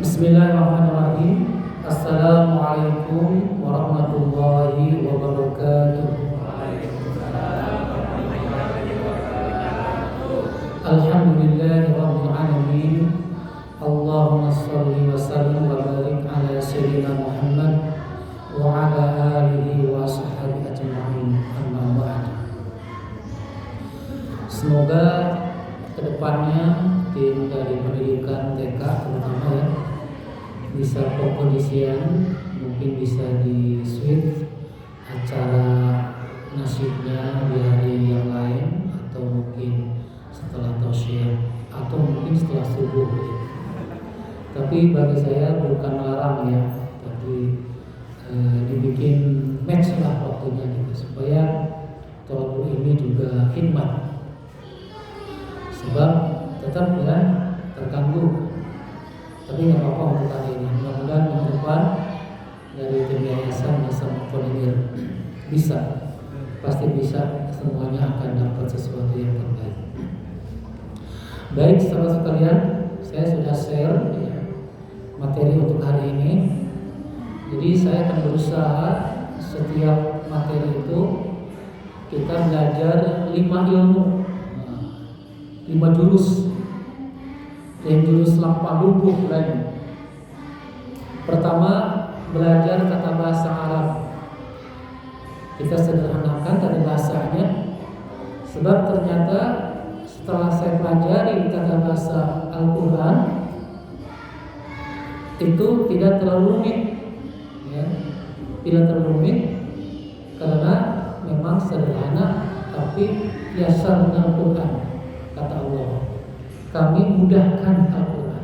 Bismillahirrahmanirrahim. Assalamualaikum warahmatullahi wabarakatuh. Alhamdulillahi rabbil alamin. Allahumma shalli wa sallim wa barik ala sayyidina Muhammad wa ala alihi wa sahbihi ajma'in. Amma ba'd. Semoga kedepannya tim dari pendidikan TK terutama ya bisa kondisian, mungkin bisa di switch acara nasyidnya di hari yang lain, atau mungkin setelah tausiah, atau mungkin setelah subuh. Tapi bagi saya bukan larang ya, tapi dibikin match lah waktunya gitu, supaya tolong ini juga khidmat, sebab tetap ya terganggu. Tapi nggak apa-apa untuk hari ini. Mudah-mudahan minggu depan dari tim yayasan bisa mengkoordinir, pasti bisa, semuanya akan dapat sesuatu yang terbaik. Baik, sahabat sekalian, saya sudah share ya, materi untuk hari ini. Jadi saya akan berusaha setiap materi itu kita belajar 5 ilmu, 5 jurus, yang jurus lampah lubuh lain. Pertama, belajar kata bahasa Arab. Kita sederhanakan tata bahasanya, sebab ternyata setelah saya pelajari tata bahasa Al-Quran itu tidak terlalu rumit ya, tidak terlalu rumit, karena memang sederhana, tapi yasarna Al-Quran, kata Allah, kami mudahkan Al-Quran.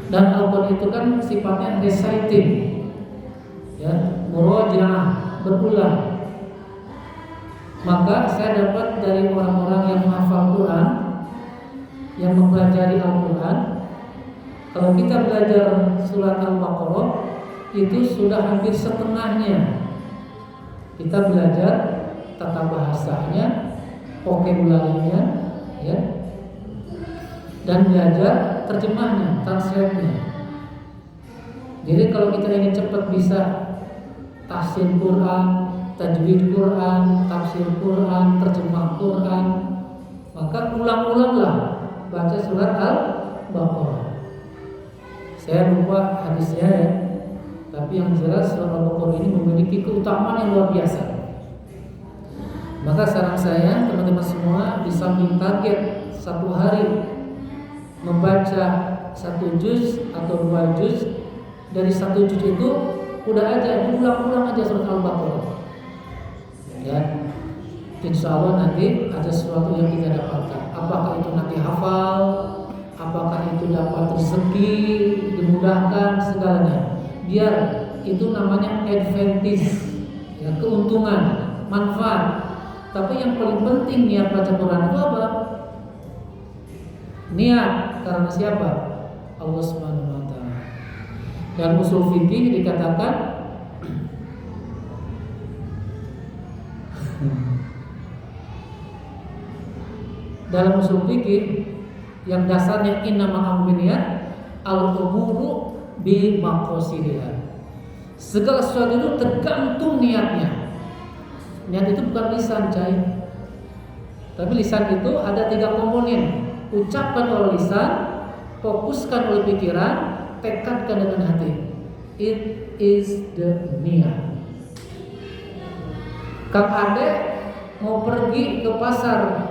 Dan Al-Quran itu kan sifatnya reciting ya, murojaah, berulang. Maka saya dapat dari orang-orang yang menghafal Quran, yang mempelajari Al-Quran, kalau kita belajar surat Al-Baqarah itu sudah hampir setengahnya kita belajar tata bahasanya, vokabularinya ya, dan belajar terjemahnya, translate-nya. Jadi kalau kita ingin cepat bisa tafsir Quran, tajwid Quran, tafsir Quran, terjemah Quran, maka ulang-ulanglah baca surat Al-Baqarah. Saya lupa hadisnya ya, tapi yang jelas surat Al-Baqarah ini memiliki keutamaan yang luar biasa. Maka saran saya teman-teman semua, di samping target satu hari membaca 1 juz atau 2 juz, dari 1 juz itu udah aja diulang-ulang aja surat Al-Baqarah ya. Insya Allah nanti ada sesuatu yang kita dapatkan. Apakah itu nanti hafal, apakah itu dapat rezeki, dimudahkan, segalanya. Biar itu namanya advantage ya, keuntungan, manfaat. Tapi yang paling penting niat baca Quran itu apa? Niat karena siapa? Allah Subhanahu wa taala. Dan usul fikih dikatakan dalam usul fikih yang dasarnya innama amru binniyat al-umuru bi maqasidiha. Segala sesuatu itu tergantung niatnya. Niat itu bukan lisan, cai. Tapi lisan itu ada 3 komponen. Ucapkan oleh lisan, fokuskan oleh pikiran, tekadkan dengan hati. It is the niat. Kang Ade mau pergi ke pasar,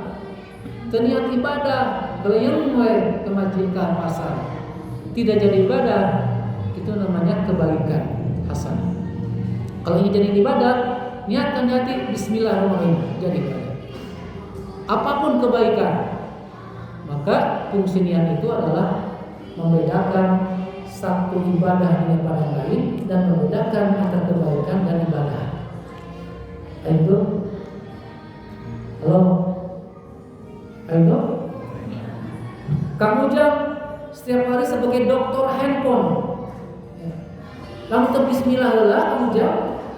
niat ibadah, belum ke masjid ke pasar, tidak jadi ibadah, itu namanya kebaikan hasan. Kalau ini jadi ibadah, niatkan hati, bismillahirrahmanirrahim, jadi ibadah. Apapun kebaikan, maka fungsi niat itu adalah membedakan satu ibadah dengan yang lain, dan membedakan antara kebaikan dan ibadah. Itu, halo, ayo, kamu jam setiap hari sebagai dokter handphone, lalu terbismillah lah, kamu jam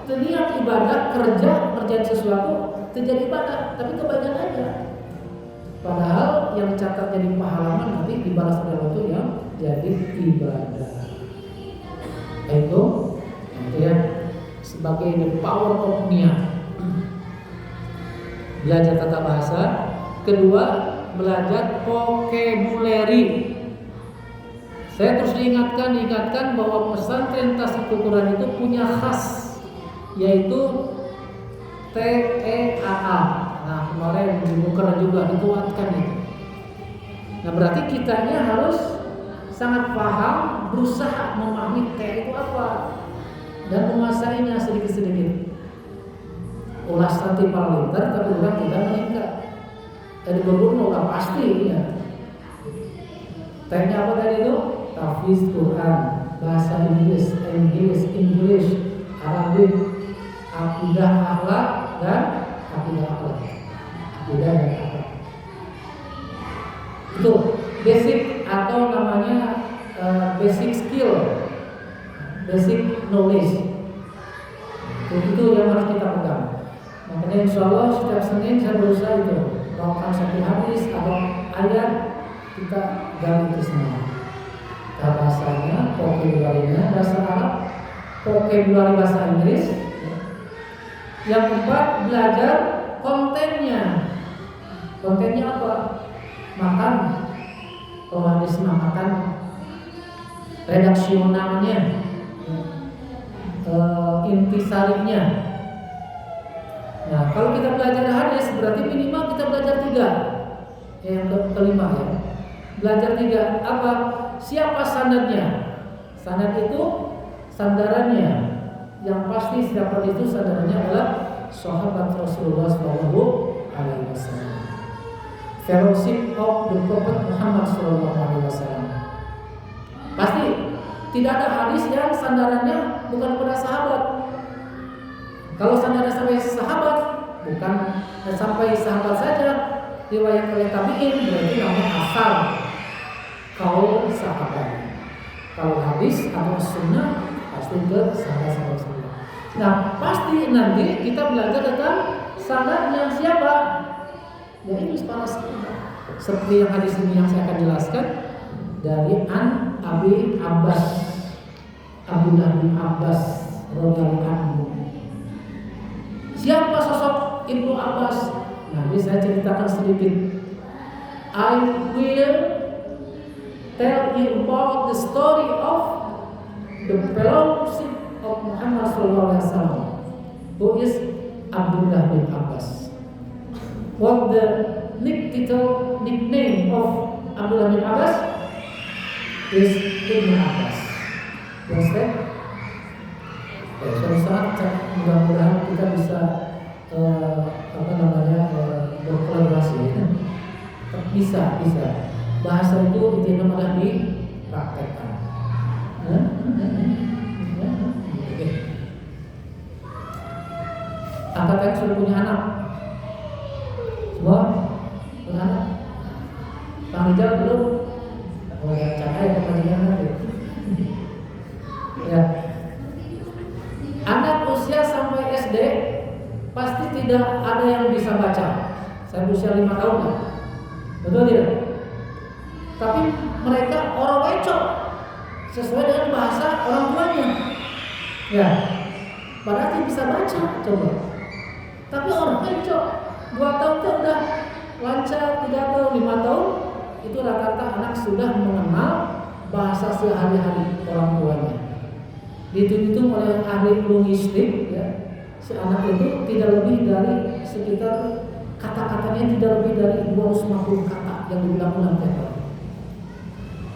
terlihat ibadah, kerjaan sesuatu, terjadi ibadah, tapi kebaikan aja. Padahal yang dicatat jadi pahala nanti dibalas oleh waktu yang menjadi ibadah. Itu ya, sebagai the power of niat. Belajar tata bahasa. Kedua, belajar vocabulary. Saya terus diingatkan bahwa pesantren Tasawuf Quran itu punya khas, yaitu TEAA. Nah, kemarin di Buker juga dikuatkan itu. Nah, berarti kitanya harus sangat paham, berusaha memahami T itu apa, dan menguasainya sedikit-sedikit. Ulas nanti paraliter, tapi orang tidak meningkat. Tadi berburu udah pasti ya. T-nya apa tadi itu? Tahfiz Quran, bahasa Inggris, Arabik, akidah akhlak dan akhlak. Itu basic atau namanya basic skill, basic knowledge. Itu yang harus kita pegang. Makanya insya Allah setiap Senin saya berusaha itu bawakan satu hadis atau ayat, kita gali itu semua. Bahasanya, vocabulary-nya, bahasa Arab, vocabulary bahasa Inggris. Yang keempat, belajar kontennya. Kontennya apa? Makan. Kalau hadis makan, redaksionalnya, intisarinya. Nah, kalau kita belajar hadis berarti minimal kita belajar 3. Yang kelima ya. Belajar 3 apa? Siapa sanadnya? Sanad itu sandarannya. Yang pasti siapa itu sandarannya adalah sahabat Rasulullah SAW. Fellowship of the Prophet Muhammad SAW. Pasti tidak ada hadis yang sandarannya bukan pada sahabat. Kalau sandarannya sampai sahabat, bukan sampai sahabat saja, riwayat oleh tabi'in, berarti namanya asar kaul sahabat. Kalau hadis atau sunnah pasti ke sahabat-sahabat Rasulullah. Nah, pasti nanti kita belajar tentang sanadnya siapa. Ya ini panas. Seperti yang hadis ini yang saya akan jelaskan dari Abi Abbas, Abdullah bin Abbas radhiyallahu anhu. Siapa sosok Ibnu Abbas? Nanti saya ceritakan sedikit. I will tell you about the story of the fellowship of Muhammad SAW, who is Abdullah bin Abbas. What the nickname of Abdullah bin Abbas is Ibnu Abbas. Understand? Suatu saat mudah-mudahan kita bisa berkolaborasi. Bisa. Bahasa itu intinya malah dipraktekkan. Angkatan sudah punya anak. Semua punya anak. Bang Rijal belum. Oh ya, cahaya kepanjangan nanti. Ya. Anak usia sampai SD pasti tidak ada yang bisa baca. Saya usia 5 tahun lah. Betul tidak? Tapi mereka orang lecok sesuai dengan bahasa orang tuanya. Ya. Padahal dia bisa baca, coba. Tapi orang lecok 2 tahun itu udah lancar, 3 tahun, 5 tahun itu rata-rata anak sudah mengenal bahasa sehari-hari orang tuanya. Dihitung oleh ahli linguistik, ya, si anak itu tidak lebih dari sekitar kata-katanya tidak lebih dari 250 kata yang diulang-ulang tiap hari.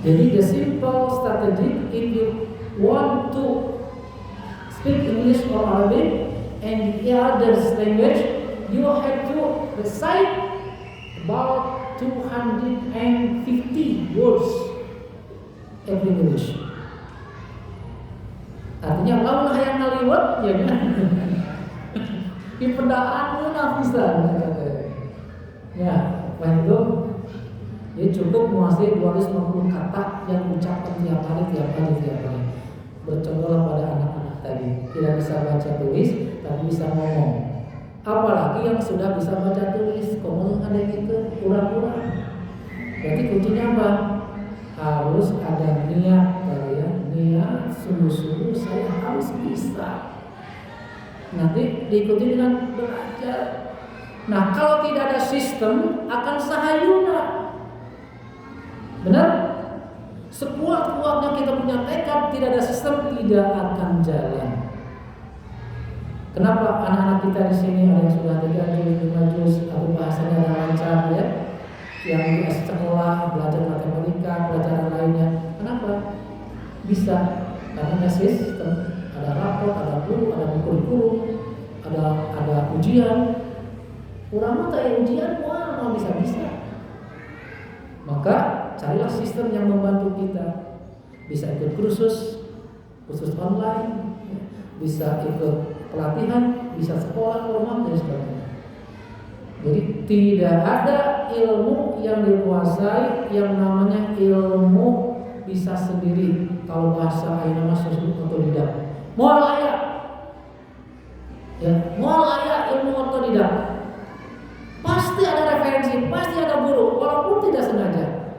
Jadi the simple strategy, if you want to speak English or Arabic and the other language, you have to recite about 250 words every English. Artinya lawan hayang ngaliwat ya kan. Di pendaan lu nafisan katanya. Ya, itu ya cukup menguasai 250 kata yang ucapan tiap hari. Bercontohlah pada anak-anak tadi, tidak bisa baca tulis tapi bisa ngomong. Apalagi yang sudah bisa baca tulis, ngomong ada itu kurang-kurang. Berarti kuncinya apa? harus ada niat ya, niat sungguh-sungguh saya harus bisa. Nanti diikuti dengan belajar. Nah, kalau tidak ada sistem akan sahayuna. Benar? Sekuat-kuatnya kita punya tekad, tidak ada sistem tidak akan jalan. Kenapa anak-anak kita di sini ada yang sudah 3 juz, 5 juz, atau bahasanya ada lancar ya? Yang di sekolah belajar matematika, pelajaran lainnya. Kenapa? Bisa karena ada sistem, ada rapor, ada guru, ada kurikulum, ada ujian. Kurang mata ya ujian, wah bisa. Maka carilah sistem yang membantu kita. Bisa ikut kursus online, bisa ikut pelatihan, bisa sekolah formal dan sebagainya. Jadi tidak ada ilmu yang dikuasai yang namanya ilmu bisa sendiri. Kalau bahasa ayeuna mah otodidak. Moal aya. Ya, moal aya ilmu otodidak. Pasti ada referensi, pasti ada guru, walaupun tidak sengaja.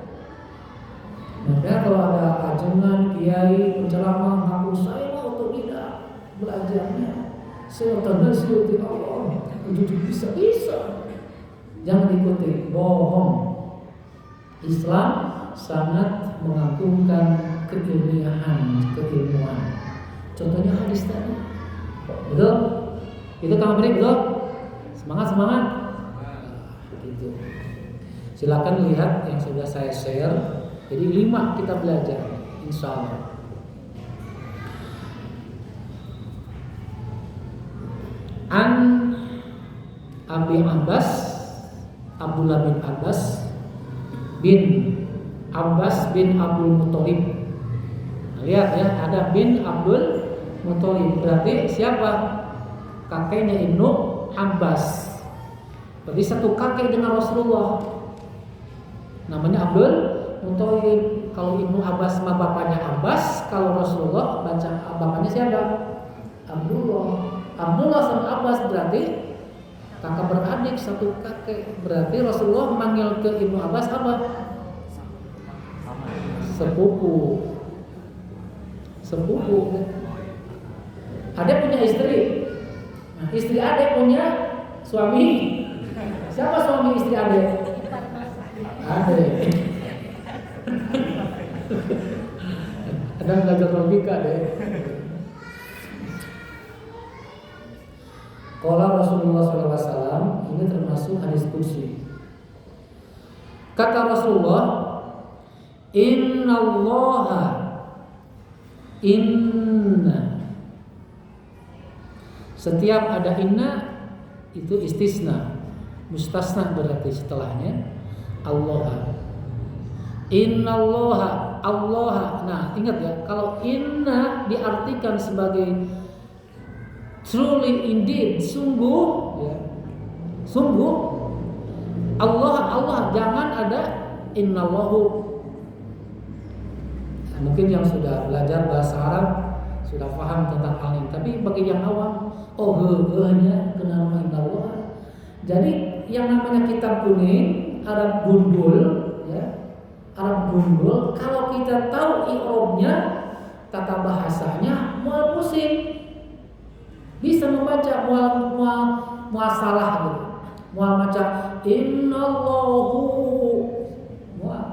Makanya kalau ada ajengan, kiai, penceramah ngaku saya mah otodidak belajarnya. Saya otodidak di Allah, bisa. Jangan diikuti, bohong. Islam sangat mengagungkan keilmuan. Contohnya hadis tadi. Betul? Itu kamu beri betul? Semangat. Gitu. Silakan lihat yang sudah saya share. Jadi 5 kita belajar, insya Allah. An Abi Abbas, Abdullah bin Abbas bin Abdul Muthalib. Lihat ya, ada bin Abdul Muthalib. Berarti siapa? Kakeknya Ibnu Abbas. Berarti satu kakek dengan Rasulullah. Namanya Abdul Muthalib. Kalau Ibnu Abbas sama bapaknya Abbas, kalau Rasulullah baca bapaknya siapa? Abdullah sama Abbas berarti kakak beradik satu kakek. Berarti Rasulullah memanggil ke Ibnu Abbas apa? Sepupu. Adek punya istri. Nah, istri adek punya suami. Siapa suami istri adek? Adek. Ada belajar logika deh. Qala Rasulullah SAW, ini termasuk hadis qudsi. Kata Rasulullah, inna. Setiap ada inna itu istisna, mustasna berarti setelahnya Allah. Innallaha, Allah. Nah, ingat ya, kalau inna diartikan sebagai truly indeed, sungguh ya. Sungguh Allah, jangan ada innallahu. Mungkin yang sudah belajar bahasa Arab sudah paham tentang hal ini, tapi bagi yang awam, nya kenal nama innallah. Jadi yang namanya kitab kuning, Arab gundul ya. Arab gundul, kalau kita tahu i'rabnya, tata bahasanya, mual pusing. Bisa membaca mual salah gitu. Mual baca innallahu. Mual.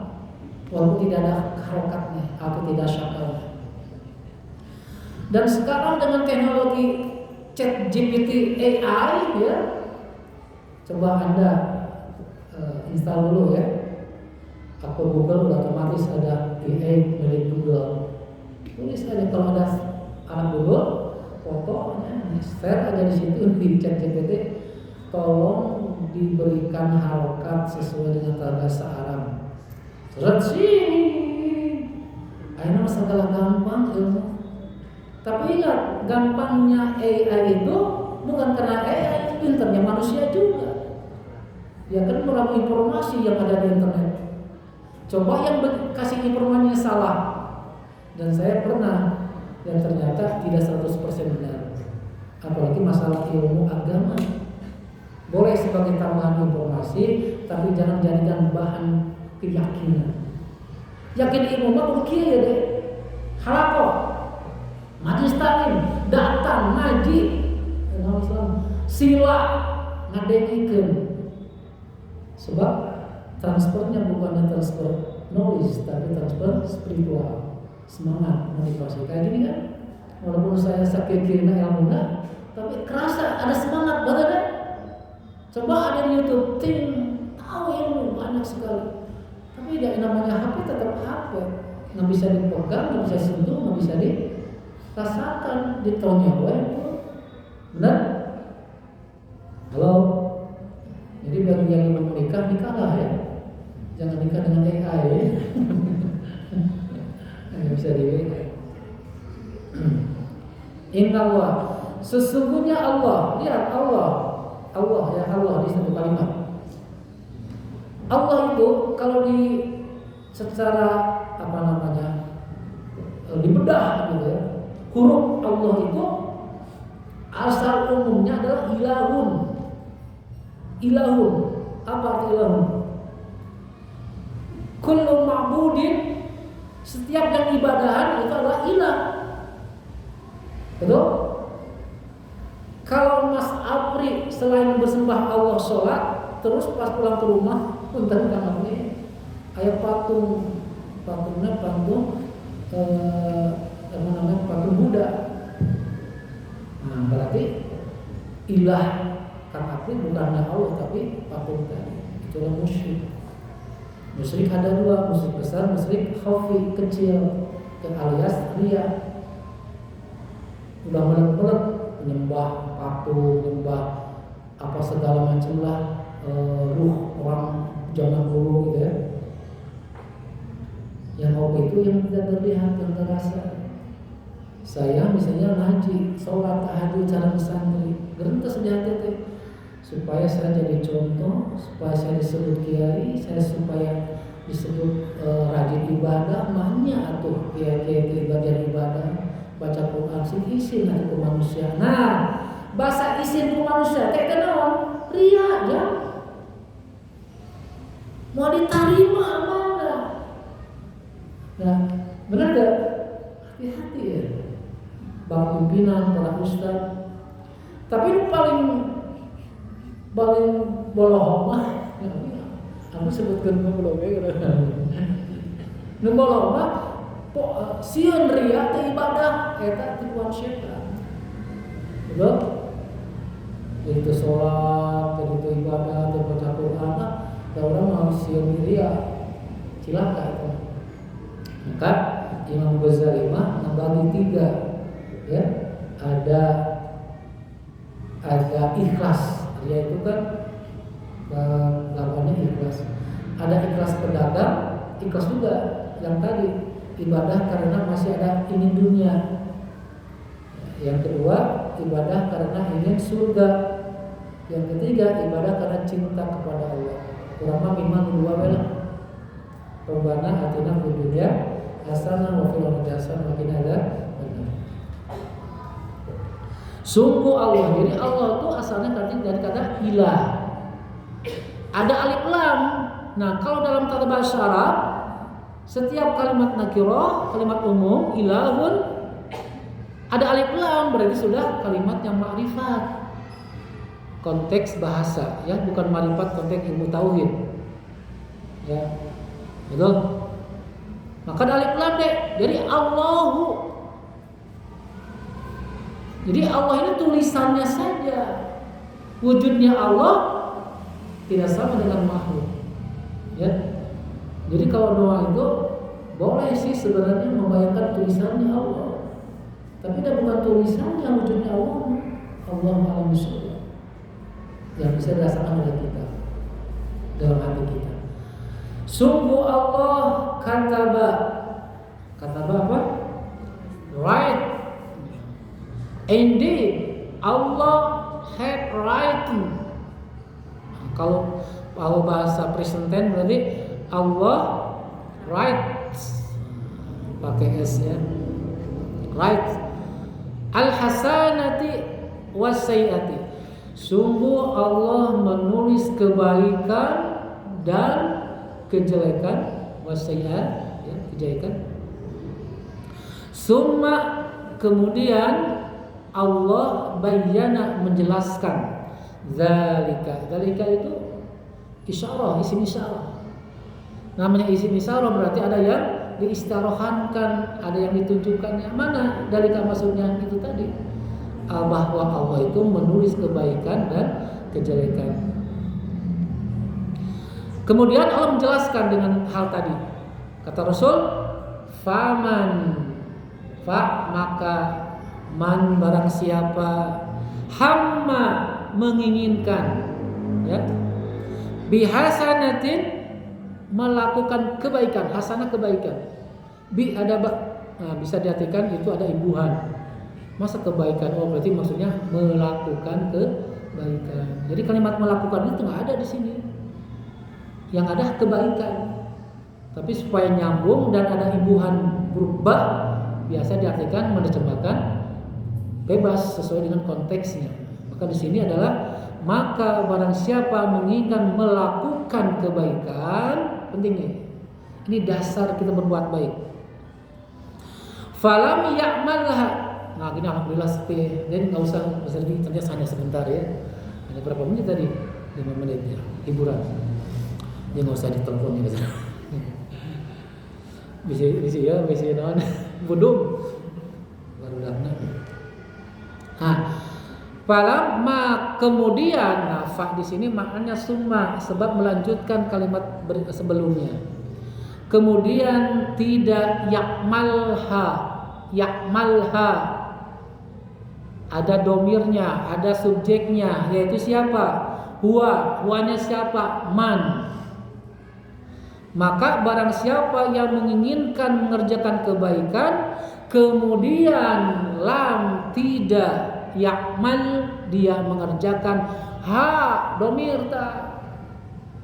Walaupun tidak ada harokatnya atau tidak syakalnya. Dan sekarang dengan teknologi ChatGPT AI ya, coba Anda install dulu ya. Akun Google udah otomatis ada AI milik Google. Tulis aja kalau ada anak Google, fotonya share aja di situ di ChatGPT. Tolong diberikan harokat sesuai dengan bahasa Arab. Seret sih. Akhirnya segala gampang ilmu. Tapi ingat, gampangnya AI itu bukan karena AI, pinternya manusia juga. Ya kan merangkul informasi yang ada di internet. Coba yang kasih informasinya salah. Dan saya pernah, dan ternyata tidak 100% benar. Apalagi masalah ilmu agama. Boleh sebagai tambahan informasi, tapi jangan jadikan bahan keyakinan. Yakin ilmu mah kudu kieu ya deh. Halakoh, majlis taklim, datang ngaji, Islam, sila ngadengikeun. Sebab transfernya bukannya transfer knowledge, tapi transfer spiritual, semangat, motivasi. Kayak gini kan, walaupun saya sakit kira ilmu tapi kerasa ada semangat banget kan. Coba ada di YouTube, tahu ilmu banyak sekali. Tapi tidak namanya HP tetap HP, nggak bisa dipegang, nggak bisa sentuh, nggak bisa dirasakan, ditonyok, benar? Halo. Jadi bagi yang mau nikah, nikahlah ya. Jangan nikah dengan AI ya. Nggak bisa di-AI. Inna Allah, sesungguhnya Allah, lihat Allah ya, Allah di satu kalimat. Allah itu kalau secara dibedah gitu ya, huruf Allah itu asal umumnya adalah ilahun. Ilahun, apa arti ilahun? Kullu ma'budin, setiap yang ibadahan itu adalah ilah. Betul? Kalau Mas Apri selain bersembah Allah sholat, terus pas pulang ke rumah punten kang Apri aya patung Buddha. Nah, berarti ilah kang Apri bukannya Allah tapi patung tadi. Itulah musyrik. Musyrik ada dua, musyrik besar, musyrik khafi kecil, alias ria. Udah melek-melek menyembah patung, menyembah apa segala macam lah, ruh orang zaman dulu gitu ya. Yang hobi itu yang tidak terlihat, yang terasa. Saya misalnya ngaji, sholat, tahajud, jalan santri, gerintas di hati teh, supaya saya jadi contoh, supaya saya disebut kiai, saya supaya disebut rajin ibadah, mahnya atuh kiai-kiai ibadah, baca Quran sing isin atuh ku manusia. Nah, bahasa isin ku manusia teh kenaon? Ria ya. Mau diterima apa enggak? Nah, benar enggak? Hati-hati ya. Bang pimpinan, para ustaz. Tapi paling bolohong mah aku sebutkan belum ya. Nu bolohong mah sieun ria teh ibadah eta tipuan setan. Betul? Itu sholat, itu ibadah, itu baca Quran, ada orang mau sieun ria, cilaka itu. Maka Imam Ghazali mah membagi 3, ya. Ada ikhlas, yaitu kan lawannya ikhlas. Ada ikhlas pedagang, ikhlas juga yang tadi ibadah karena masih ada ingin dunia. Yang kedua, ibadah karena ingin surga. Yang ketiga, ibadah karena cinta kepada Allah. Ulama memang dua belah. Rabbana atina fid dunya hasanah wa fil akhirati hasanah wa qina adzabannar. Sungguh Allah. Jadi Allah itu asalnya dari kata ilah. Ada alif lam. Nah, kalau dalam tata bahasa Arab, setiap kalimat nakirah, kalimat umum, ilahun, ada alif lam, berarti sudah kalimat yang ma'rifat. Konteks bahasa, ya, bukan ma'rifat konteks ilmu tauhid. Ya. Betul? Maka ada alif lam deh. Jadi Allahu. Jadi Allah ini tulisannya saja. Wujudnya Allah tidak sama dengan makhluk. Ya. Jadi kalau doa itu boleh sih sebenarnya membayangkan tulisannya Allah, tapi tidak bukan tulisannya wujudnya Allah. Allah Maha Besar yang bisa dirasakan oleh kita dalam hati kita. Sungguh Allah kataba apa? Right. Indeed, Allah had written. Kalau bahasa present tense berarti Allah writes, pakai S ya, writes al-hasanati was-sayyiati. Sungguh Allah menulis kebaikan dan kejelekan, was-sayyiat ya, kejaikan. Summa kemudian Allah bayyana menjelaskan zalika itu isyarah, isim isyarah. Namanya isim isyarah berarti ada yang diistiarohankan, ada yang ditunjukkan. Yang mana dalika maksudnya itu tadi, bahwa Allah itu menulis kebaikan dan kejelekan. Kemudian Allah menjelaskan dengan hal tadi. Kata Rasul, maka man barang siapa hamma menginginkan, ya, bihasanatin melakukan kebaikan, hasanah kebaikan. Bisa diartikan itu ada imbuhan. Masa kebaikan? Oh, berarti maksudnya melakukan kebaikan. Jadi kalimat melakukan itu nggak ada di sini. Yang ada kebaikan. Tapi supaya nyambung dan ada imbuhan berubah, biasa diartikan menerjemahkan bebas sesuai dengan konteksnya. Maka di sini adalah maka barang siapa menginginkan melakukan kebaikan, penting nih. Ini dasar kita berbuat baik. Falam ya'malha. Nah, gini alhamdulillah sepi. Jadi enggak usah bersedih, ternyata hanya sebentar ya. Hanya berapa menit tadi? 5 menit ya. Hiburan. Dia enggak usah ditelepon gitu. Bisa naon. Bodong. Baru dahna. Falamma kemudian fa di sini maknanya summa sebab melanjutkan kalimat sebelumnya. Kemudian tidak yakmalha ada domirnya, ada subjeknya, yaitu siapa? Huwanya siapa? Man. Maka barang siapa yang menginginkan mengerjakan kebaikan, kemudian lam tidak yakmal, dia mengerjakan domir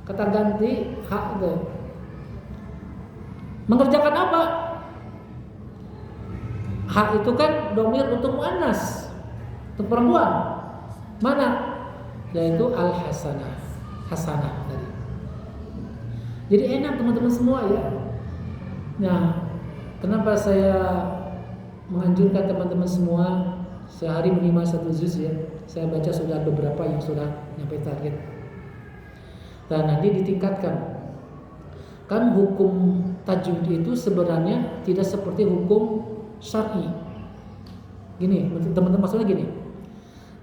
kata ganti hak deh. Mengerjakan apa? Hak itu kan domir untuk muannas, untuk perempuan. Mana? Yaitu al-hasanah, hasanah tadi. Jadi enak teman-teman semua ya. Nah, kenapa saya menganjurkan teman-teman semua sehari minimal 1 juz ya. Saya baca sudah beberapa yang sudah nyampe target. Dan nanti ditingkatkan. Kan hukum tajwid itu sebenarnya tidak seperti hukum syar'i. Gini, teman-teman maksudnya gini.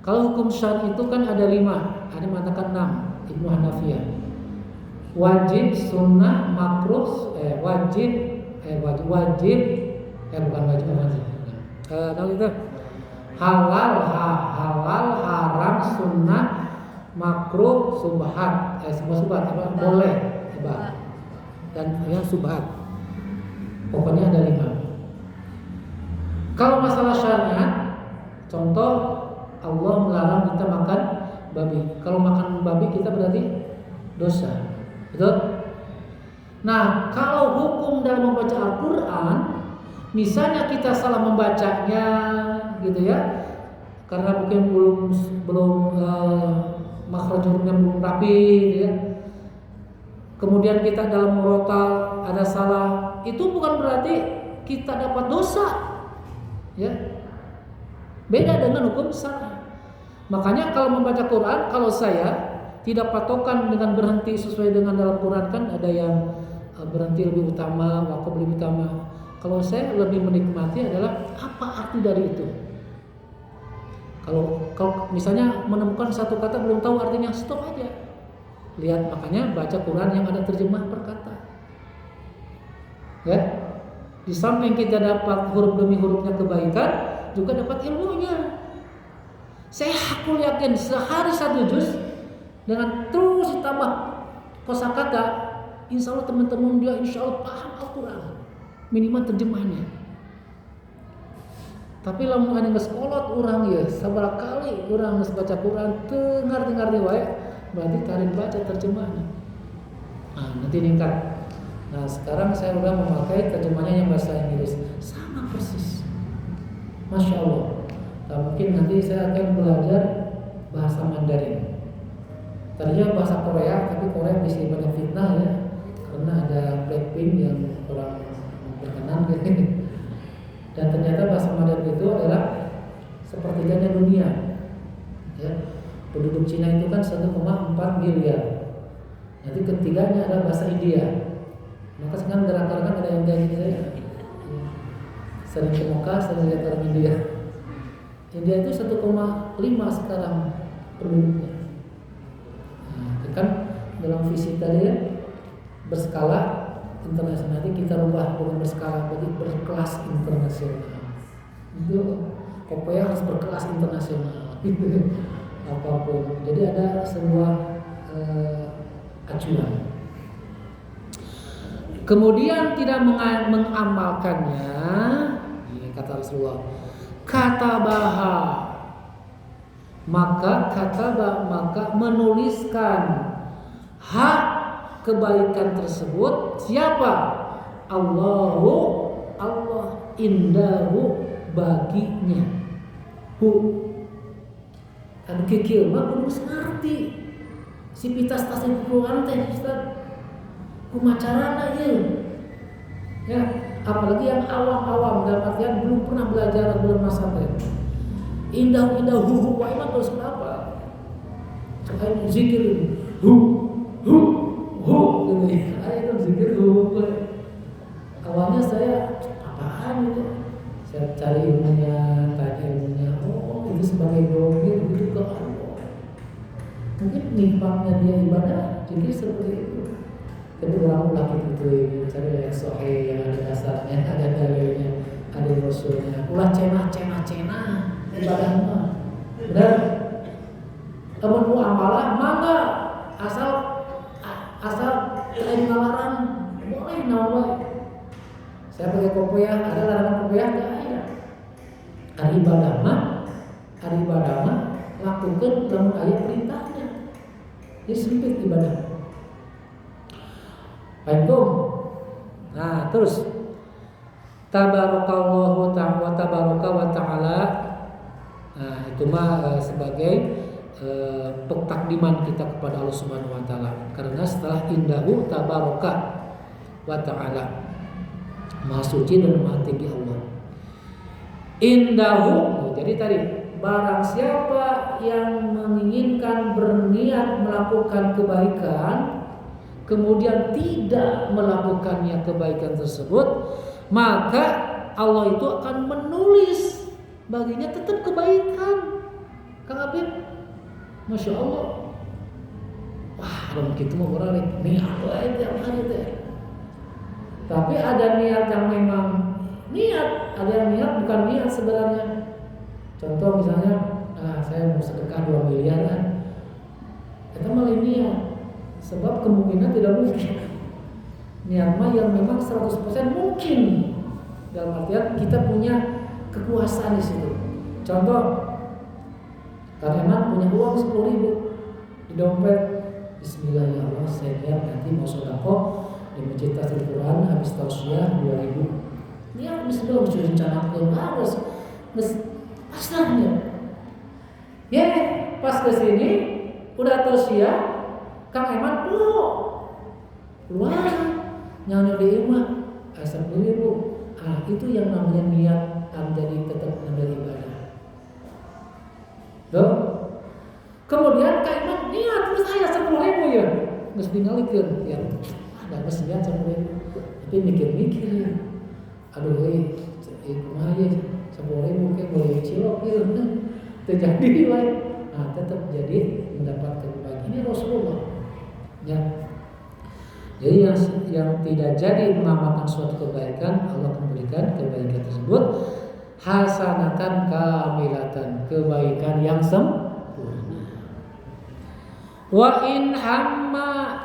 Kalau hukum syar'i itu kan ada 5, ada yang mengatakan 6, Ibnu Hanafiyah. Wajib, sunnah, makruh, wajib, bukan wajib apa sih? Itu halal, haram, sunnah, makruh, subhat, subhat apa? Boleh, dan yang subhat. Pokoknya ada 5. Kalau masalah syariat, contoh Allah melarang kita makan babi. Kalau makan babi kita berarti dosa, betul? Nah, kalau hukum dalam membaca Al-Quran, misalnya kita salah membacanya, gitu ya, karena mungkin belum makhraj hurufnya belum rapi, gitu ya. Kemudian kita dalam murotal ada salah, itu bukan berarti kita dapat dosa, ya. Beda dengan hukum syar'i. Makanya kalau membaca Quran, kalau saya tidak patokan dengan berhenti sesuai dengan dalam Quran, kan ada yang berhenti lebih utama, wakaf lebih utama. Kalau saya lebih menikmati adalah apa arti dari itu. Kalau misalnya menemukan satu kata belum tahu artinya, stop aja. Lihat, makanya baca Quran yang ada terjemah per kata. Ya. Di samping kita dapat huruf demi hurufnya kebaikan, juga dapat ilmunya. Saya aku yakin sehari 1 juz dengan terus ditambah kosakata, insya Allah teman-teman dia insya Allah paham Al-Quran, minimal terjemahnya. Tapi lamun anu geus kolot urang ya, sabaraha kali urang geus baca Quran teu ngarti-ngarti wae, berarti tarik baca terjemahnya. Nah, nanti ningkat. Nah, sekarang saya udah memakai terjemahnya yang bahasa Inggris, sama persis. Masya Allah. Nah, mungkin nanti saya akan belajar bahasa Mandarin. Tadinya bahasa Korea, tapi Korea bisa banyak fitnah ya, karena ada Blackpink yang orang berkenan gitu. Dan ternyata bahasa Mandarin itu adalah sepertiganya dunia. Ya. Penduduk Cina itu kan 1,4 miliar. Nanti ketiganya adalah bahasa India. Maka sekarang gerakan ada yang kayak gitu saya. Sering ke Mekah, sering lihat orang India. India itu 1,5 sekarang penduduknya. Nah, itu kan dalam visi tadi ya, berskala internasional, nanti kita rubah dengan berskala jadi berkelas internasional. Itu pokoknya harus berkelas internasional. Apapun. Jadi ada sebuah acuan. Kemudian tidak mengamalkannya, ini kata Rasulullah, katabaha, maka menuliskan hak kebaikan tersebut siapa? Allah indahu baginya. Kan kikil mah kudu ngerti. Si pitas tasih Quran teh Ustaz. Kumacarana ieu. Ya, apalagi yang awam-awam dalam artian belum pernah belajar belum pesantren. Indah-indah wa iman terus apa? Coba zikir hu gitu ya. Ayo zikir awalnya saya apaan itu? Saya cari ilmunya, tanya ilmunya. Oh, itu sebagai domir gitu ke Allah. Mungkin nikmatnya dia ibadah, zikir seperti itu. Tapi orang ulah gitu cari yang sahih yang ada dasarnya, ada dalilnya, ada rasulnya. Ulah cenah ibadah mah. Benar? Kamu mau amalah mangga asal lain ngalaran boleh naon. Saya pakai kopiah, ada larangan kopiah enggak ada. Ada ibadah mah lakukan dalam ayat perintahnya. Ini sempit ibadah. Baiklah. Nah, terus tabarakallahu wa ta'ala. Nah, itu mah sebagai pentakdiman kita kepada Allah Subhanahu wa taala. Karena setelah indahu tabaraka wa ta'ala, Maha suci dan maha tinggi Allah. Indahu, jadi tadi barang siapa yang menginginkan berniat melakukan kebaikan kemudian tidak melakukannya kebaikan tersebut, maka Allah itu akan menulis baginya tetap kebaikan. Kang Abid, Masya Allah. Wah, kalau gitu mau orang niat wae tiap hari teh. Tapi ada niat yang memang niat, ada yang niat bukan niat sebenarnya. Contoh misalnya, saya mau sedekah 2 miliar kan. Kita malah niat. Sebab kemungkinan tidak mungkin. Niat mah yang memang 100% mungkin. Dalam artian kita punya kekuasaan di situ. Contoh, Karyawan punya uang 10.000 di dompet. Bismillah ya Allah, saya niat nanti mau sedekah di masjid Tasdil Quran habis tausiah 2.000. Niat bismillah sudah rencanakan harus asalnya. Ya, pas ke sini udah tausiah, Kang Eman keluar nyanyi di rumah asal dulu. Itu yang namanya niat jadi tetap menjadi ibadah. Loh. Kemudian Kang Eman niat terus aya 10.000 ya. Geus dingalikeun ya. Ada geus niat 10.000. Tapi mikir-mikir ya. Aduh kumaha ya 10.000 ke boleh cilok ieu. Teu jadi wae. Tetap jadi mendapatkan kebaikan. Ini Rasulullah. Ya. Jadi yang tidak jadi mengamalkan suatu kebaikan, Allah akan berikan kebaikan tersebut hasanatan kamilatan, kebaikan yang sempurna. Wa in hamma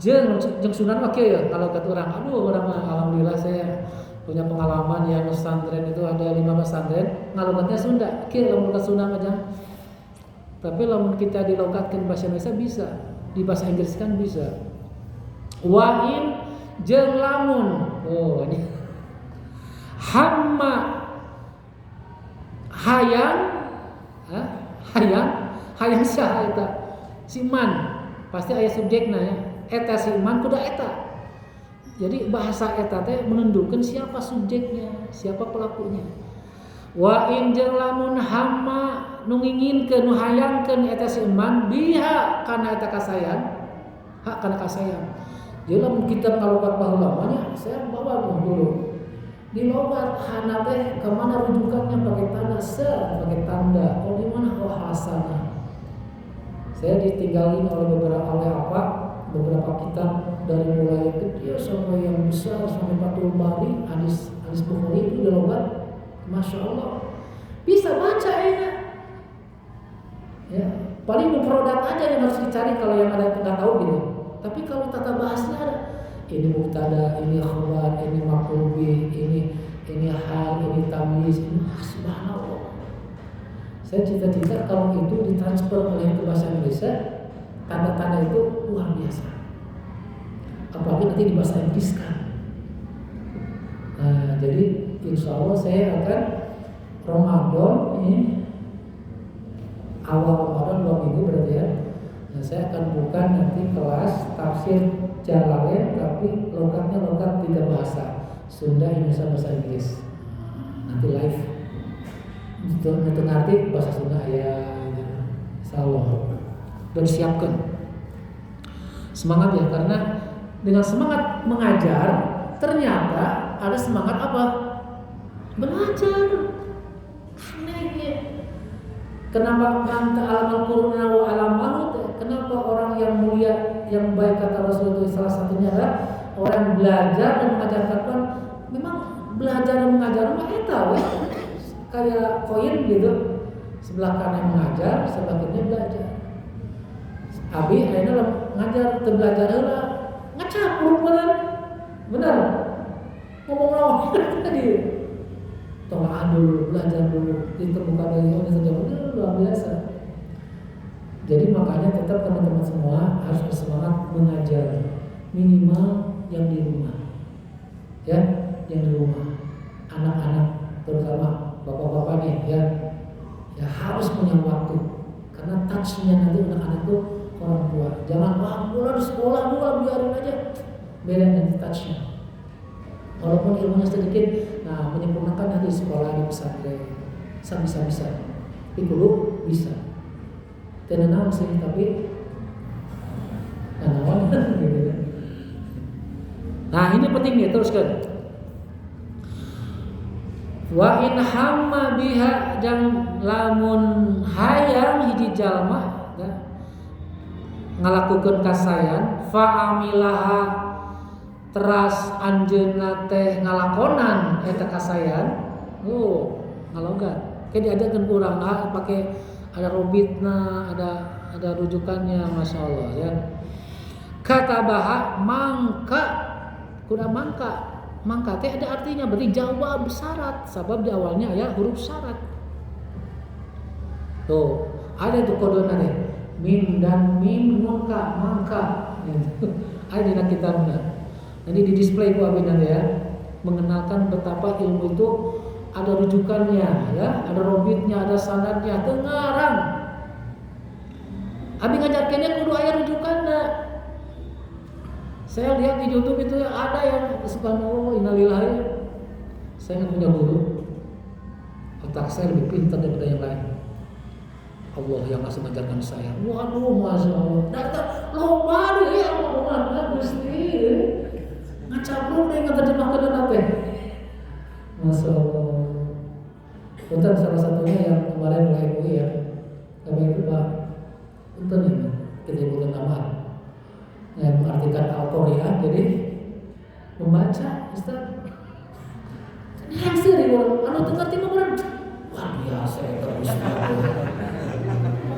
jeung sunan mah kieu ya, kalau kata orang, orang alhamdulillah saya punya pengalaman yang pesantren itu ada 5 pesantren, ngalogatnya Sunda. Kieu lamun ka Sunda aja. Tapi lamun kita dilokatkeun bahasa Indonesia bisa, di bahasa Inggris kan bisa. Wa in jeung lamun ini hamma hayang sah eta si man pasti aya subjekna ya eta si man kudu eta Jadi bahasa eta teh menunjukkan siapa subjeknya, siapa pelakunya. Wa in jeung lamun hamma nu nginginkeun nu hayangkeun eta si eman biha kana eta kasayan, hak kana kasayan. Jadi lamun kita ngalogat baheula nya saya bawa dulu. Di logat hana teh ke mana rujukannya pakai tanda pakai tanda. Oh di mana oh hasanah. Saya ditinggalin oleh beberapa kitab dari mulai yang kecil sampai yang besar sampai Fathul Bari, hadis Bukhari itu di logat, masya Allah bisa baca enak. Ya, paling mufradat aja yang harus dicari kalau yang ada nggak tahu gitu. Tapi kalau tata bahasnya ada, ini mubtada, ini khabar, ini maf'ul bih, ini hal, ini tamyiz, ini subhanallah. Saya cita-cita kalau itu ditransfer oleh ke bahasa Indonesia, tanda-tanda itu luar biasa. Apalagi nanti di bahasa Inggris kan. Nah, jadi insya Allah saya akan Ramadan ini awal Ramadan 2 minggu berarti ya. Nah, saya akan buka nanti kelas tafsir Jalalain tapi logatnya logat 3 bahasa, Sunda, Indonesia, bahasa Inggris. Nanti live. Itu ngerti bahasa Sunda ya, insyaallah. Dan siapkan semangat ya, karena dengan semangat mengajar ternyata ada semangat apa? Belajar. Anehnya. Kenapa anta alamal qur'ana wa alamahu? Kenapa orang yang mulia yang baik kata Rasulullah salah satunya adalah orang belajar dan mengajarkan Quran. Memang belajar dan mengajar mah eta we. Kayak koin gitu, sebelah kanan mengajar, sebelah kiri belajar. Abi ayeuna ngajar teu belajar heula, ngacapur bener. Ngomong lawan tadi. Tolak dulu, belajar dulu, ditemukan dari orang sejauh luar biasa. Jadi makanya tetap teman-teman semua harus bersemangat mengajar, minimal yang di rumah, ya, yang di rumah, anak-anak terutama bapak-bapak nih ya harus punya waktu karena touchnya nanti anak-anak tuh orang tua. Jangan bola di sekolah dulu biarin aja, beda nanti touchnya. Walaupun ilmunya sedikit, nah menyempurnakan nanti sekolah di pesantren, bisa. Tapi dulu bisa. Tenang sih tapi nanawan gitu. Nah ini penting nih teruskan. Wa in hamma biha jang lamun hayang hiji jalma ya, ngalakukeun kasayan fa amilaha teras anjeunna teh ngalakonan eta kasayan ngalogat ke diajarkeun urang pakai ada robitna ada rujukannya masyaallah ya katabaha mangka teh ada artinya berarti jawab syarat sebab di awalnya ya huruf syarat. Tuh, ada tuh kodenya teh. Mim dan mim mangka. Ada di kitabnya. Nanti di display ku abis nanti ya. Mengenalkan betapa ilmu itu ada rujukannya ya, ada robitnya, ada sanadnya, teu ngarang. Abi ngajarkeunnya kudu aya rujukanna. Saya lihat di YouTube itu ada yang subhanallah innalillahi. Saya nggak punya guru. Otak saya lebih pintar daripada yang lain. Allah yang langsung mengajarkan saya. Waduh, masya Allah. Datang loba deh ya Allah Gusti. Ngacaplok deh ngeterjemahkan dan apa? Masya Allah. Punten salah satunya yang kemarin mulai MUI ya. Kami itu Pak. Punten ya, kita bukan nama. Yang mengartikan Al-Qur'an jadi membaca Ustaz. Yang sering anu teu ngerti mah wah biasa eta Ustaz.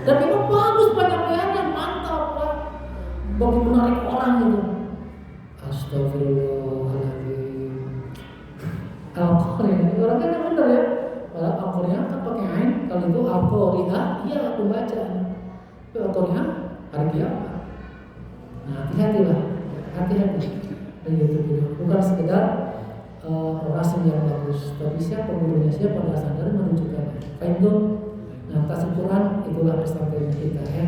Dan memang bagus penyampaiannya mantap Pak. Bagi menarik orang itu. Astagfirullahaladzim. Al-Qur'an orang kan benar ya. Kalau Al-Qur'an kan pakai ain, kalau itu Al-Qur'an iya pembaca. Tapi Al-Qur'an hari kiamat. Nah, hati-hati dari YouTube bukan sekedar orasi yang bagus, tapi siapa gurunya, siapa dasar dan menunjukkan. Fahim. Nah, tasawuf Quran itulah pesantren kita ya.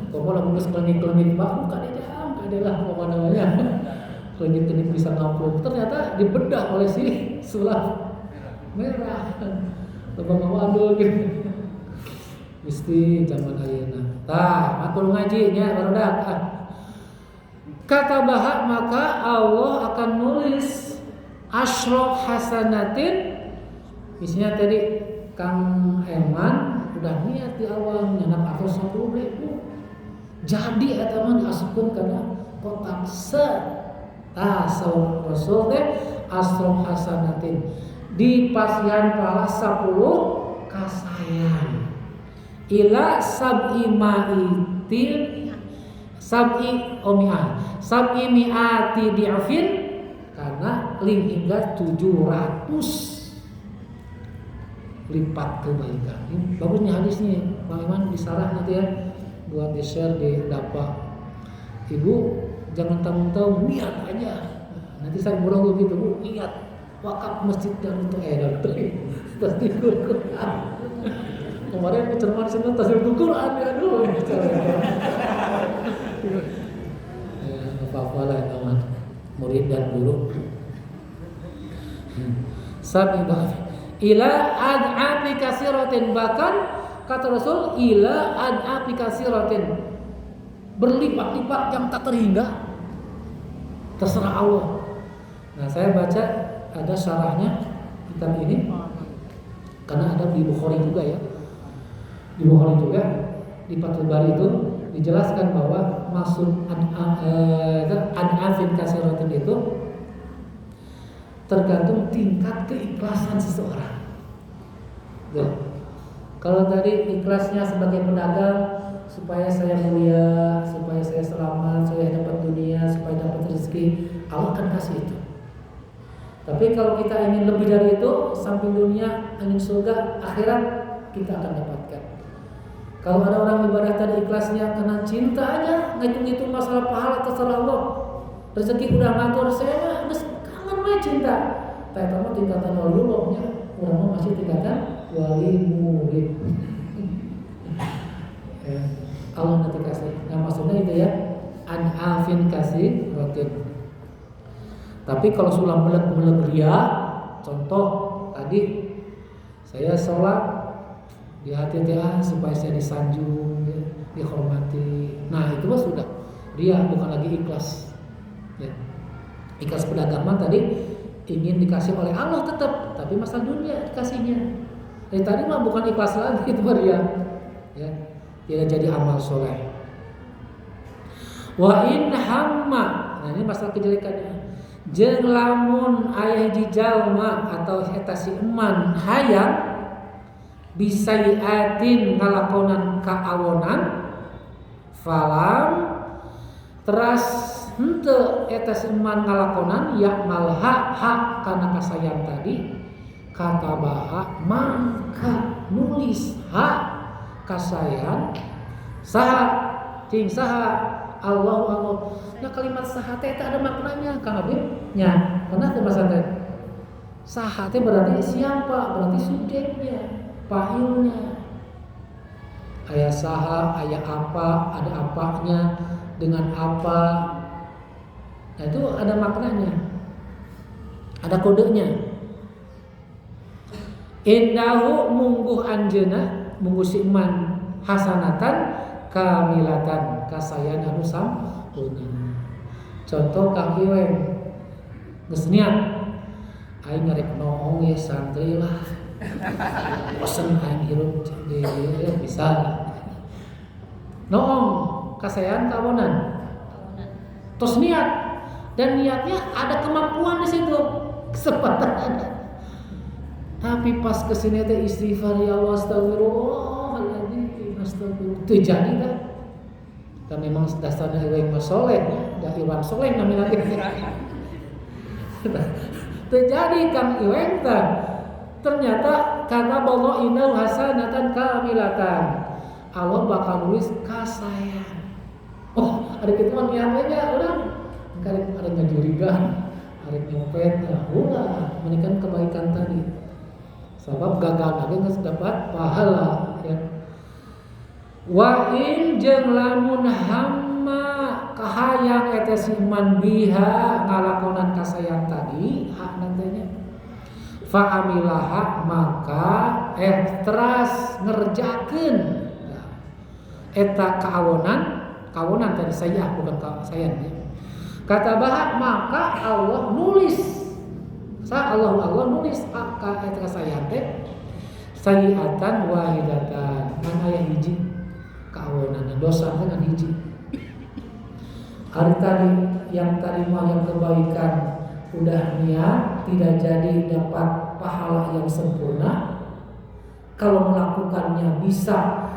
Kau mau lakukan klinik Pak, bukan aja, adalah apa namanya klinik bisa ngampung, ternyata dibedah oleh si sulap merah lubang wadul gitu. Mesti zaman ayeuna. Tah, makul ngajinya barudak. Kata bahak maka Allah akan nulis asyra hasanatin. Misalnya tadi Kang Eman udah niat di awal nyenak atau 10.000. Jadi eta mah diasupkeun kana kotak sawal Rasul teh asyra hasanatin. Dipasihan pahala 10 kasayan. Ila sab'i mi'ati di'afin karena hingga 700 lipat kebaikan. Ini bagusnya hadis nih, Bang Iman disarah nanti ya buat di share di dapat. Ibu jangan tanggung-tanggung, niat aja. Nanti saya murah gitu, Bu, niat wakaf masjid dan untuk terus di Quran. Kemarin pencerman sini tasbih Quran ya aduh. Apa-apa lah teman, murid dan guru. Sabi ila ad'afi kasiratin, bahkan kata Rasul ila ad'afi kasiratin, berlipat-lipat yang tak terhingga. Terserah Allah. Nah, saya baca ada syarahnya kitab ini karena ada di Bukhari juga ya. Di Bukhari juga di Fathul Bari itu dijelaskan bahwa maksud ad'afin kasiratin itu tergantung tingkat keikhlasan seseorang. Tuh. Kalau tadi ikhlasnya sebagai pedagang supaya saya mulia, supaya saya selamat, supaya dapat dunia, supaya dapat rezeki, Allah akan kasih itu. Tapi kalau kita ingin lebih dari itu, samping dunia, ingin surga, akhirat, kita akan dapatkan. Kalau ada orang ibadah tadi ikhlasnya karena cinta aja, ngitung-ngitung masalah pahala terserah Allah. Rezeki udah ngatur saya mah kangen mah cinta. Tapi kamu tingkatan waliullahnya, orang masih tingkatan wali murid. Allah nanti kasih. Nah maksudnya itu ya, an'afin kasih rotin. Tapi kalau sudah melek ria, contoh tadi saya sholat di hati supaya saya disanjung, ya, dihormati. Nah itu mah sudah ria, bukan lagi ikhlas. Ya. Ikhlas pedagang mah tadi ingin dikasih oleh Allah tetap, tapi masalah dunia dikasihnya. Dari tadi mah bukan ikhlas lagi itu ria. Ya, tidak jadi amal soleh. Wa in hamma, nah ini masalah kejelekannya. Jeung lamun aya di jalma atau eta si eman hayang bisaiatin ngalakonan kaawonan falam teras henteu eta si eman ngalakonan ya malha hak kana kasayan tadi kata baha mangka nulis hak kasayan saha cing saha Allahu akbar. Nah kalimat saha teh ada maknanya Kang Abib nya. Karena teh bahasa teh saha teh berarti siapa? Berarti subjeknya, fa'ilnya. Aya saha, aya apa, ada apanya, dengan apa. Nah itu ada maknanya. Ada kodenya. Indahu mungguh anjeuna, mungguh si iman hasanatan kamilatan kasayan anu sampurna. Contoh Kang Iweng geus niat aing ngarek noong ya santri lah. Pesen aing hirup ya bisa. Noong kasayan kawonan. Terus niat dan niatnya ada kemampuan di situ, kesempatan ada. Tapi pas kesini teh istighfar ya Allah astagfirullahaladzim astagfirullah itu jadi kan? Dan memang dasarnya iwang soleh, dah iwang soleh namanya terjadi Kang Iweng kan? Ternyata kata Allah innal hasanatan kamilatan, Allah bakal nulis kasayan. Oh ada ketuan niatnya orang, ada ngajurigan, ada nyopet, ya ulah menikah kebaikan tadi. Sebab gagal lagi nggak dapat pahala ya. Wa in jeung lamun hamma kahayang eta si iman biha ngalakonan kasayan tadi hak nantinya fa amilaha maka teras ngerjakeun eta kawonan tadi saya bukan kasayan ya. Kata bahak maka Allah nulis Allah nulis ka eta kasayan teh sayiatan wahidatan man aya hiji kawonan dosa dengan hiji. Hari tadi yang terima yang kebaikan udah niat tidak jadi dapat pahala yang sempurna. Kalau melakukannya bisa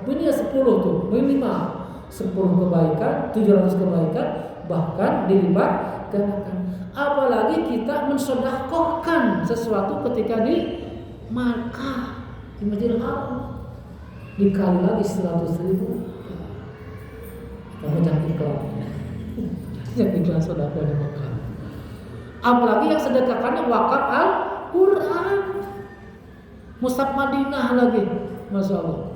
punya 10 tuh minimal 10 kebaikan 700 kebaikan bahkan dilipat gandakan. Apalagi kita mensedekahkan sesuatu ketika di Makkah di Masjidil Haram dikali lagi 100.000. Kamu jangan iklan sedekah di Makkah. Apalagi yang sedekahkannya wakaf Al-Quran, Mushaf Madinah lagi, masya Allah.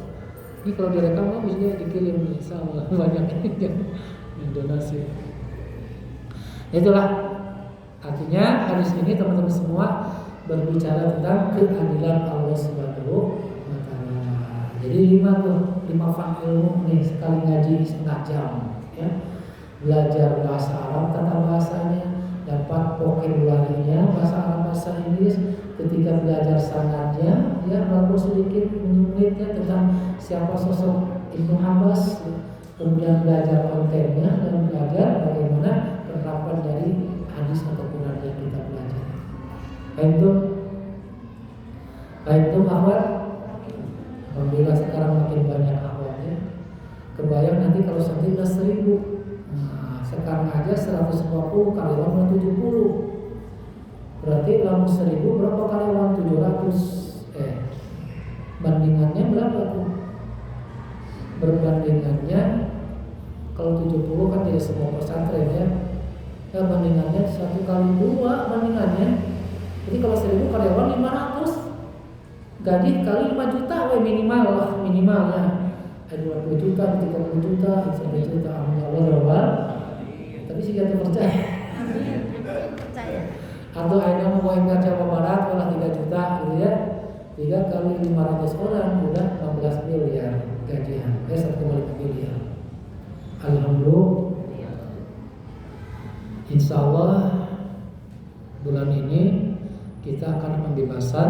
Ini kalau direkam bisa dikirim sama banyak yang donasi. Itulah artinya hadis ini teman-teman semua berbicara tentang keadilan Allah Subhanahu wa taala. Jadi 5 fak ilmu nih sekali ngaji setengah jam ya. Belajar bahasa Arab tata bahasanya, dapat vocabulary-nya bahasa Arab bahasa Inggris, ketika belajar sanadnya ya walaupun sedikit menyulitnya tentang siapa sosok Ibnu Abbas, kemudian belajar kontennya dan belajar bagaimana penerapan dari hadis atau Quran yang kita belajar. Baik itu akhwat. Alhamdulillah sekarang makin banyak akhwatnya. Kebayang nanti kalau sampai 10.000. Sekarang aja 150 karyawan 70. Berarti lamun 1000 berapa karyawan? 700. Bandingannya berapa tuh? Berbandingannya kalau 70 kan tidak semua pesantren ya. Bandingannya 1 kali 2 bandingannya. Jadi kalau 1000 karyawan 500. Gaji kali 5 juta minimal lah minimalnya. Ada 20 juta, 30 juta, 1 juta. Alhamdulillah. Tapi sih kita percaya. Atau ada mau kerja Jawa Barat malah 3 juta gitu ya. 3 kali 500 orang udah 15 miliar gajian. 1,5 miliar. Alhamdulillah. Insya Allah bulan ini kita akan pembebasan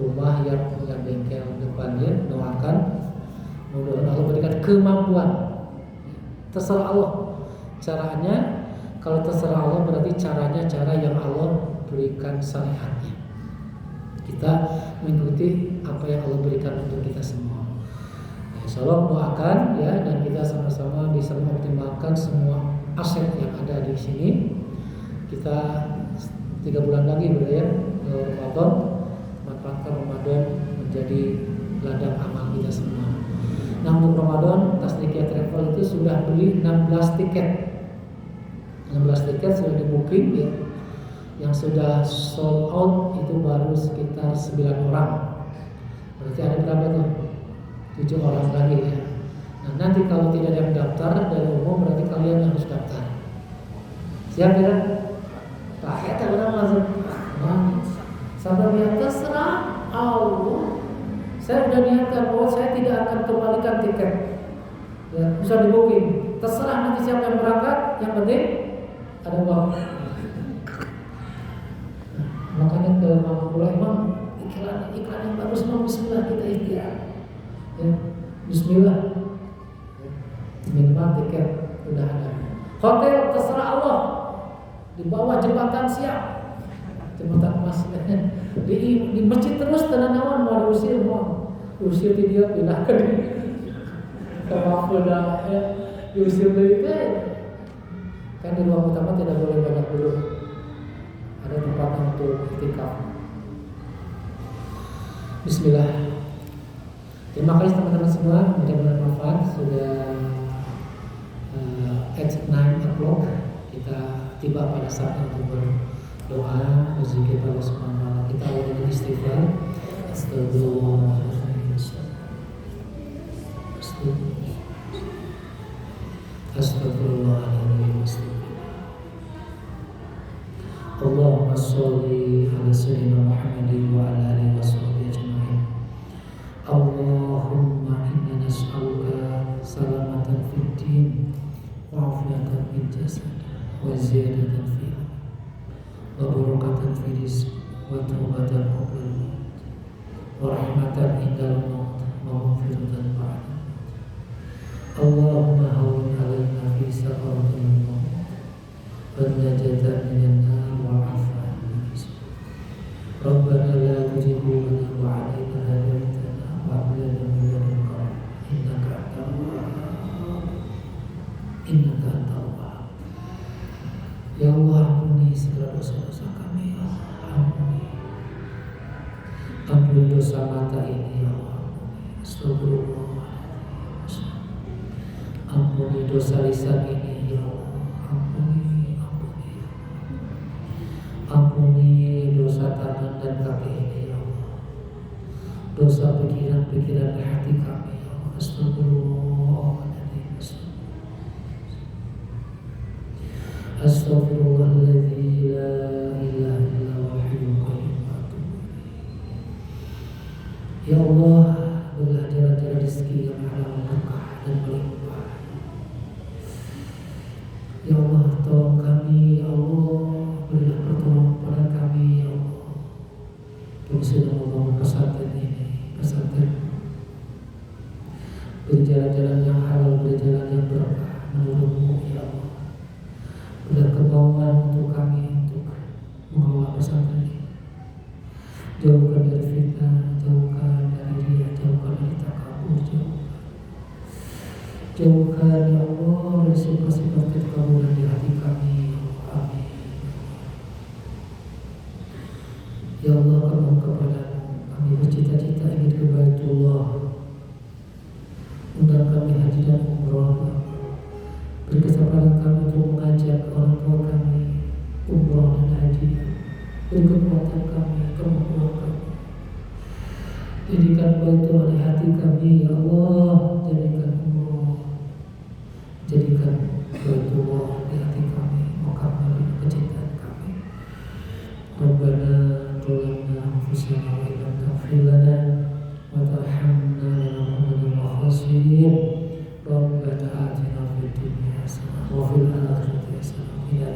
rumah yang punya bengkel depannya. Doakan mudah-mudahan Allah berikan kemampuan. Terserah Allah caranya. Kalau terserah Allah berarti caranya cara yang Allah berikan syariatnya. Kita mengikuti apa yang Allah berikan untuk kita semua. Insya Allah doakan ya, dan kita sama-sama bisa mengoptimalkan semua aset yang ada di sini. Kita 3 bulan lagi berarti ya Ramadan, manfaatkan Ramadan menjadi ladang amal kita semua. Nah untuk Ramadan Tasdiqiyah Travel itu sudah beli 16 tiket. 16 tiket sudah di booking ya. Yang sudah sold out itu baru sekitar 9 orang. Berarti ada berapa tuh? 7 orang lagi ya. Nah nanti kalau tidak ada yang daftar dari umum berarti kalian harus daftar. Siap ya? Nah ya orang langsung sampai dia terserah Allah. Saya sudah niatkan bahwa saya tidak akan kembalikan tiket. Ya, bisa di booking. Terserah nanti siapa yang berangkat, yang penting ada uang. Nah, makanya ke Mama Pula Imam iklan yang bagus mau bismillah kita ikhtiar. Ya, bismillah. Ya, minimal tiket udah ada. Hotel terserah Allah. Di bawah jembatan siap. Jembatan emas. Di masjid terus tenanawan mau diusir diusir dia pindah ke Mafulda ya, diusir dari kan di ruang utama tidak boleh banyak duduk, ada tempat untuk iktikaf. Bismillah. Terima kasih teman-teman semua, mudah-mudahan manfaat. Sudah at 9 o'clock kita tiba pada saat untuk berdoa, berzikir pada Subhanahu wa taala. Kita awali istighfar. Astagfirullah. sayyidina Muhammadin wa ala alihi washabbihi ajma'in. Allahumma inna nas'aluka salamatan fid din wa afiyatan fil jasad wa ziyadatan fil wa barakatan fil rizq wa taubatan qabla al-maut wa rahmatan indal maut wa maghfiratan ba'da. Allahumma hawwin 'alaina fi sakaratil maut wa najatan minan nar wa 'afwan min hisab. Rabbana la tuzigh qulubana ba'da idh hadaytana wa hab lana min ladunka rahmah innaka antal wahhab. Ya Allah, ampuni segala dosa-dosa kami, ya Allah, ampuni. Ampuni dosa mata ini, ya Allah, ampuni. Astagfirullahaladzim. Ampuni dosa lisan ini, ya Allah, ampuni, ampuni. Ampuni dosa tangan dan kaki ini, ya Allah. Dosa pikiran-pikiran hati kami, ya Allah. Astagfirullahaladzim. Astaghfirullahalladzi la ilaha illa huwal hayyul qayyum wa atubu ilaih. Ya Allah, berilah jalan-jalan rezeki yang halal, berkah dan melimpah. Ya Allah, tolong kami, ya Allah, berilah pertolongan pada kami, ya Allah. Kami sedang membangun pesantren ini, pesantren berjalan-jalan yang halal, berjalan yang berkah menurut-Mu, ya Allah. Berilah kemauan untuk kami untuk mengelola pesantren ini. Jauhkan dari fitnah, jauhkan dari riya, jauhkan dari takabur, jauhkan ya Allah dari sifat-sifat ketikaburan di hati kami, ya Allah. Amin. Ya Allah, kami kepada-Mu, kami bercita-cita ingin ke Baitullah, undang kami haji dan umrah. Beri kesempatan kami untuk mengajak orang tua kami umrah dan haji. Beri kekuatan kami, kemampuan kami. Jadikan Baitullah di hati kami, ya Allah. Jadikan umrah, jadikan Baitullah di hati kami, Makkah Madinah kecintaan kami. Rabbana zalamna anfusana wa illam taghfir lana wa tarhamna lanakunanna minal khasirin. Rabbana atina fid dunya hasanah wa fil akhirati hasanah wa qina